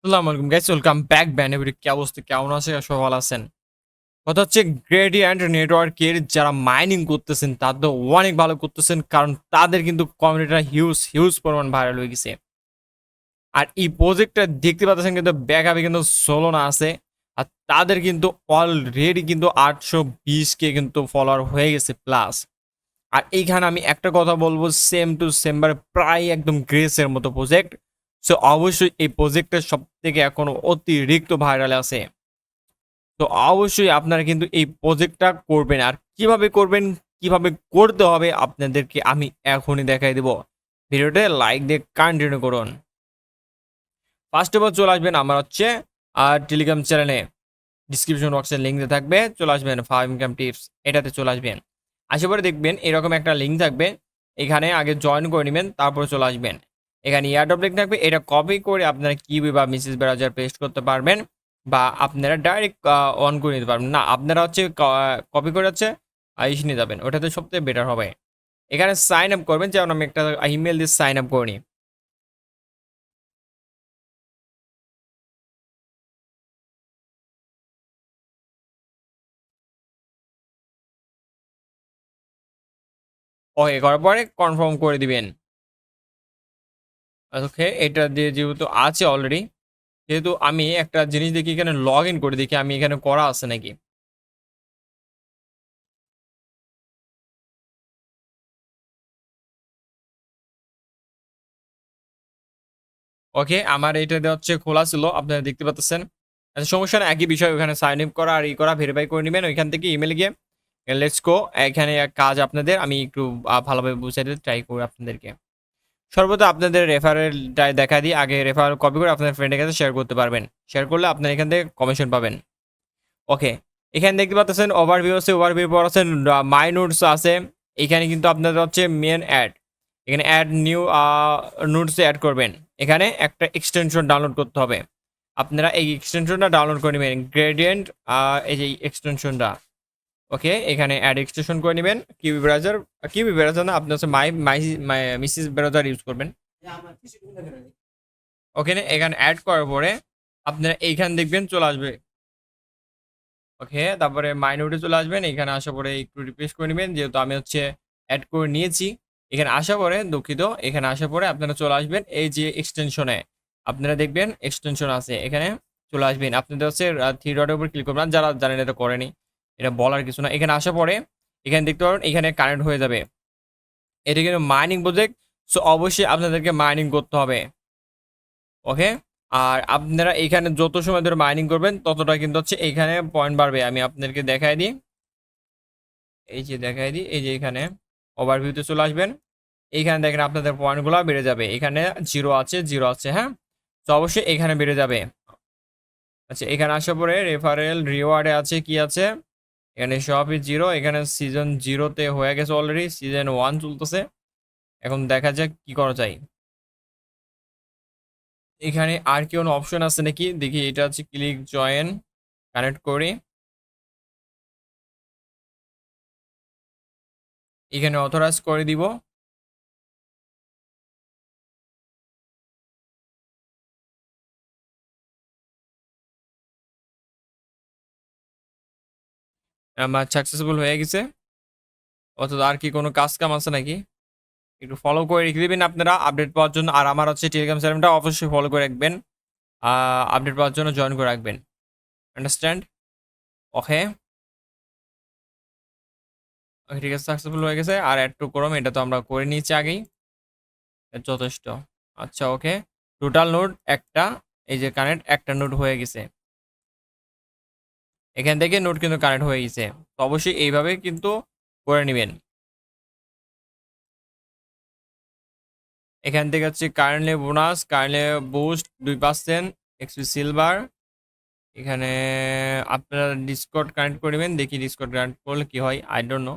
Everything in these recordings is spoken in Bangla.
আসসালামু আলাইকুম গাইস, ওয়েলকাম ব্যাক ব্যানাবির। কি অবস্থা, কেমন আছে? সবাই ভালো আছেন? কথা হচ্ছে গ্রেডিয়েন্ট নেটওয়ার্কের যারা মাইনিং করতেছেন তাদের তো অনেক ভালো করতেছেন, কারণ তাদের কিন্তু কমিউনিটিটা হিউজ হিউজ পরিমাণ ভাইরাল হয়ে গেছে। আর এই প্রজেক্টটা দেখতে পাচ্ছেন কিন্তু ব্যাকআপে কিন্তু সোলোনা আছে। আর তাদের কিন্তু অলরেডি কিন্তু 820 কে কিন্তু ফলোয়ার হয়ে গেছে প্লাস। আর এইখানে আমি একটা কথা বলবো, সেম টু সেম প্রায় একদম গ্রেসের মতো প্রজেক্ট। সো অবশ্যই এই প্রজেক্টটা সব থেকে এখনো অতিরিক্ত ভাইরাল আছে। তো অবশ্যই আপনারা কিন্তু এই প্রজেক্টটা করবেন। আর কিভাবে করবেন, কিভাবে করতে হবে আপনাদেরকে আমি এখনই দেখাই দেব। ভিডিওতে লাইক দিয়ে কন্টিনিউ করুন। ফার্স্ট অফ অল চলে আসবেন আমার হচ্ছে টেলিগ্রাম চ্যানেলে। ডিসক্রিপশন বক্সের লিঙ্ক দিয়ে থাকবে, চলে আসবেন ফার্ম ইনকাম টিপস, এটাতে চলে আসবেন। আসার পরে দেখবেন এরকম একটা লিঙ্ক থাকবে, এখানে আগে জয়েন করে নেবেন, তারপরে চলে আসবেন। এখানে ইয়ারড্রপ লিঙ্ক থাকবে, এটা কপি করে আপনারা কিউবি বা মিসেস ব্রাউজার পেস্ট করতে পারবেন, বা আপনারা ডাইরেক্ট অন করে নিতে পারবেন। না, আপনারা হচ্ছে কপি করে হচ্ছে আইস নিয়ে যাবেন, ওটাতে সবথেকে বেটার হবে। এখানে সাইন আপ করবেন, যেমন আমি একটা ইমেল দিয়ে সাইন আপ করে নিই। ওকে করার পরে কনফার্ম করে দিবেন। ওকে, এটা দিয়ে যেহেতু আছে অলরেডি, যেহেতু আমি একটা জিনিস দেখি এখানে লগ ইন করে দেখি আমি এখানে করা আছে নাকি। ওকে, আমার এটা দিয়ে হচ্ছে খোলা ছিল, আপনারা দেখতে পাচ্ছেন। আচ্ছা, সমস্যা না, একই বিষয়। ওখানে সাইন আপ করা আর ই করা, ভেরিফাই করে নেবেন ওইখান থেকে ইমেল গিয়ে। Let's go. এখানে এক কাজ আপনাদের আমি একটু ভালোভাবে বুঝাইতে ট্রাই করি আপনাদেরকে। সর্বদা আপনাদের রেফারেলটা দেখা দিই, আগে রেফারেল কপি করে আপনার ফ্রেন্ডের কাছে শেয়ার করতে পারবেন। শেয়ার করলে আপনার এখান থেকে কমিশন পাবেন। ওকে, এখানে দেখতে পাচ্ছেন ওভারভিউ আছে, ওভারভিউ পর আছে মাই নোটস আছে। এখানে কিন্তু আপনাদের হচ্ছে মেন অ্যাড, এখানে অ্যাড নিউ নোটসে অ্যাড করবেন। এখানে একটা এক্সটেনশন ডাউনলোড করতে হবে, আপনারা এই এক্সটেনশনটা ডাউনলোড করে নেবেন, গ্রেডিয়েন্ট এই যে এক্সটেনশনটা। ওকে, এখানে অ্যাড এক্সটেনশন করে নেবেন। কিউবি ব্রাউজার, কিউবি ব্রাউজার না, আপনি হচ্ছে মাই মাই মাই মিসিস ব্রাউজার ইউজ করবেন। ওকে, এখানে অ্যাড করার পরে আপনারা এইখান দেখবেন চলে আসবে। ওকে, তারপরে মাইনরিটি চলে আসবেন, এখানে আসার পরে একটু রিফ্রেশ করে নেবেন, যেহেতু আমি হচ্ছে অ্যাড করে নিয়েছি। এখানে আসার পরে দুঃখিত, এখানে আসার পরে আপনারা চলে আসবেন এই যে এক্সটেনশনে। আপনারা দেখবেন এক্সটেনশন আছে, এখানে চলে আসবেন। আপনাদের হচ্ছে থ্রি ডটের উপর ক্লিক করবেন, যারা জানেন এটা করেনি, এটা বলার কিছু না। এখানে আসার পরে এখানে দেখতে পারেন এখানে কানেক্ট হয়ে যাবে। এটা কিন্তু মাইনিং প্রজেক্ট, সো অবশ্যই আপনাদেরকে মাইনিং করতে হবে। ওকে, আর আপনারা এখানে যত সময় ধরে মাইনিং করবেন ততটা কিন্তু হচ্ছে এখানে পয়েন্ট বাড়বে। আমি আপনাদেরকে দেখাই দিই, এই যে দেখাই দিই, এই যে এখানে ওভারভিউতে চলে আসবেন। এইখানে দেখেন আপনাদের পয়েন্টগুলো বেড়ে যাবে, এখানে জিরো আছে, জিরো আছে, হ্যাঁ। তো অবশ্যই এখানে বেড়ে যাবে। আচ্ছা, এখানে আসার পরে রেফারেল রিওয়ার্ডে আছে কি আছে, এখানে সবই জিরো। এখানে সিজন জিরোতে হয়ে গেছে অলরেডি, সিজন ওয়ান চলতেছে। এখন দেখা যাক কি করা যায়। এখানে আর কি কোনো অপশন আছে নাকি দেখি, এটা হচ্ছে ক্লিক জয়েন, কানেক্ট করি। এখানে অথরাইজ করে দিব। আমার সাকসেসফুল হয়ে গেছে। অথবা আর কি কোনো কাজ কাম আছে নাকি, একটু ফলো করে রেখে দিবেন আপনারা আপডেট পাওয়ার জন্য। আর আমার হচ্ছে টেলিগ্রাম চ্যানেলটা অবশ্যই ফলো করে রাখবেন, আপডেট পাওয়ার জন্য জয়েন করে রাখবেন। আন্ডারস্ট্যান্ড? ওকে, ওকে, ঠিক আছে, সাকসেসফুল হয়ে গেছে। আর একটু করম, এটা তো আমরা করে নিয়েছি আগেই, এটা যথেষ্ট। আচ্ছা, ওকে, টোটাল নোড একটা, এই যে কানেক্ট একটা নোড হয়ে গেছে, এখান থেকে নোড কিন্তু কানেক্ট হয়ে গেছে। তো অবশ্যই এইভাবে কিন্তু করে নেবেন। এখান থেকে হচ্ছে currently bonus, currently boost 2%, XP silver. এখানে আপনারা ডিসকর্ড কানেক্ট করে নেবেন, দেখি ডিসকর্ড কানেক্ট করলে কি হয়, আই ডোন্ট নো।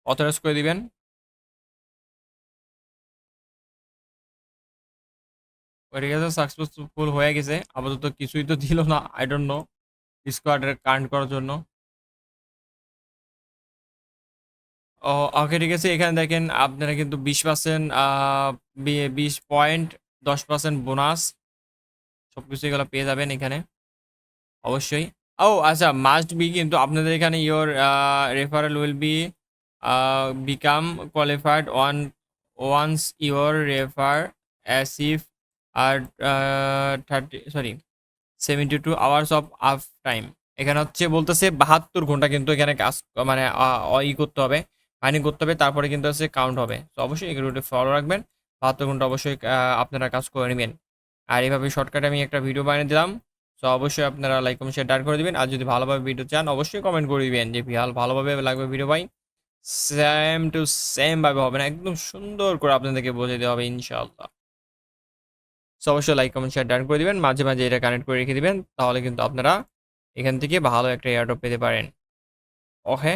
অথরাইজ করে দিবেন। হয়ে গেছে, সাকসেসফুল হয়ে গেছে। আপাতত কিছুই তো দিল না, আই ডোন্ট নো, ডিসকর্ডের কানেক্ট করার জন্য। ও ওকে, ঠিক আছে। এখানে দেখেন আপনারা কিন্তু 20% 20.10% বোনাস সবকিছু এগুলো পেয়ে যাবেন এখানে অবশ্যই। ও আচ্ছা, মাস্ট বি কিন্তু আপনাদের এখানে your referral will be become qualified once your refer achieve আর 72 আওয়ার্স অফ আফ টাইম। এখানে হচ্ছে বলতেছে 72 ঘন্টা কিন্তু এখানে কাজ মানে ই করতে হবে, মাইনিং করতে হবে, তারপরে কিন্তু হচ্ছে কাউন্ট হবে। তো অবশ্যই এগুলো ফলো রাখবেন। 72 ঘন্টা অবশ্যই আপনারা কাজ করে নেবেন। আর এইভাবে শর্টকাটে আমি একটা ভিডিও বানিয়ে দিলাম। তো অবশ্যই আপনারা লাইক কমেন্ট শেয়ার ডান করে দিবেন। আর যদি ভালোভাবে ভিডিও চান অবশ্যই কমেন্ট করে দিবেন যে ভালোভাবে লাগবে ভিডিও ভাই। সেম টু সেম ভাবে হবে না, একদম সুন্দর করে আপনাদেরকে বলে দেওয়া হবে ইনশাআল্লাহ। সো অবশ্যই লাইক কমেন্ট শেয়ার ডান করে দিবেন, মাঝে মাঝে এটা কানেক্ট করে রেখে দিবেন, তাহলে কিন্তু আপনারা এখান থেকে ভালো একটা এয়ারড্রপ পেতে পারেন। ওকে।